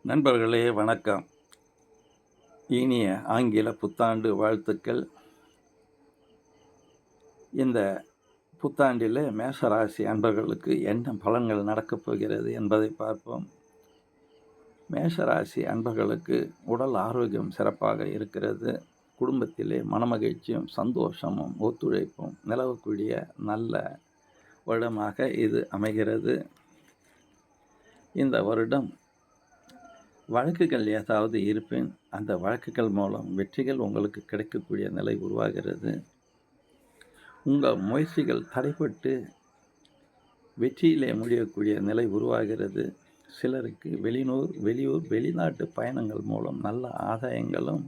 நண்பர்களே வணக்கம். இனிய ஆங்கில புத்தாண்டு வாழ்த்துக்கள். இந்த புத்தாண்டில் மேஷராசி அன்பர்களுக்கு என்ன பலன்கள் நடக்கப் போகிறது என்பதை பார்ப்போம். மேஷராசி அன்பர்களுக்கு உடல் ஆரோக்கியம் சிறப்பாக இருக்கிறது. குடும்பத்திலே மனமகிழ்ச்சியும் சந்தோஷமும் ஒத்துழைப்பும் நிலவக்கூடிய நல்ல வருடமாக இது அமைகிறது. இந்த வருடம் வழக்குகள் ஏதாவது இருப்பின் அந்த வழக்குகள் மூலம் வெற்றிகள் உங்களுக்கு கிடைக்கக்கூடிய நிலை உருவாகிறது. உங்கள் முயற்சிகள் தடைப்பட்டு வெற்றியிலே முடியக்கூடிய நிலை உருவாகிறது. சிலருக்கு வெளியூர் வெளிநாட்டு பயணங்கள் மூலம் நல்ல ஆதாயங்களும்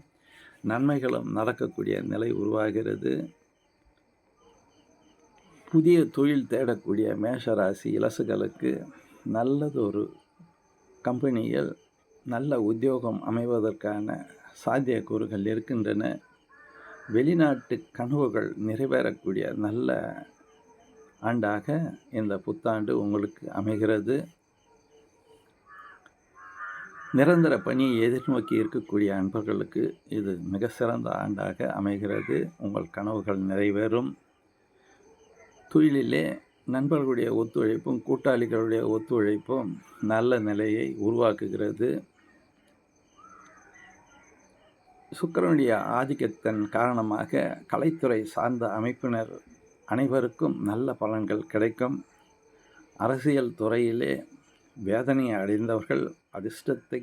நன்மைகளும் நடக்கக்கூடிய நிலை உருவாகிறது. புதிய தொழில் தேடக்கூடிய மேஷராசி இலசுகளுக்கு நல்லதொரு கம்பெனிகள் நல்ல உத்தியோகம் அமைவதற்கான சாத்தியக்கூறுகள் இருக்கின்றன. வெளிநாட்டு கனவுகள் நிறைவேறக்கூடிய நல்ல ஆண்டாக இந்த புத்தாண்டு உங்களுக்கு அமைகிறது. நிரந்தர பணியை எதிர்நோக்கி இருக்கக்கூடிய அன்பர்களுக்கு இது மிக சிறந்த ஆண்டாக அமைகிறது. உங்கள் கனவுகள் நிறைவேறும். தொழிலிலே நண்பர்களுடைய ஒத்துழைப்பும் கூட்டாளிகளுடைய ஒத்துழைப்பும் நல்ல நிலையை உருவாக்குகிறது. சுக்கிரனுடைய ஆதிக்கத்தின் காரணமாக கலைத்துறை சார்ந்த அமைப்பினர் அனைவருக்கும் நல்ல பலன்கள் கிடைக்கும். அரசியல் துறையிலே வேதனை அடைந்தவர்கள் அதிர்ஷ்டத்தை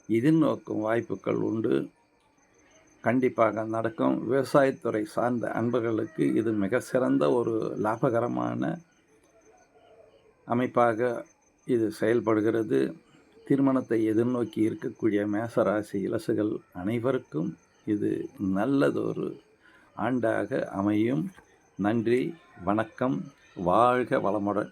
எதிர்நோக்கும் வாய்ப்புகள் உண்டு, கண்டிப்பாக நடக்கும். விவசாயத்துறை சார்ந்த அன்பர்களுக்கு இது மிக சிறந்த ஒரு லாபகரமான அமைப்பாக இது செயல்படுகிறது. திருமணத்தை எதிர்நோக்கி இருக்கக்கூடிய மேசராசி இலசுகள் அனைவருக்கும் இது நல்லதொரு ஆண்டாக அமையும். நன்றி, வணக்கம், வாழ்க வளமுடன்.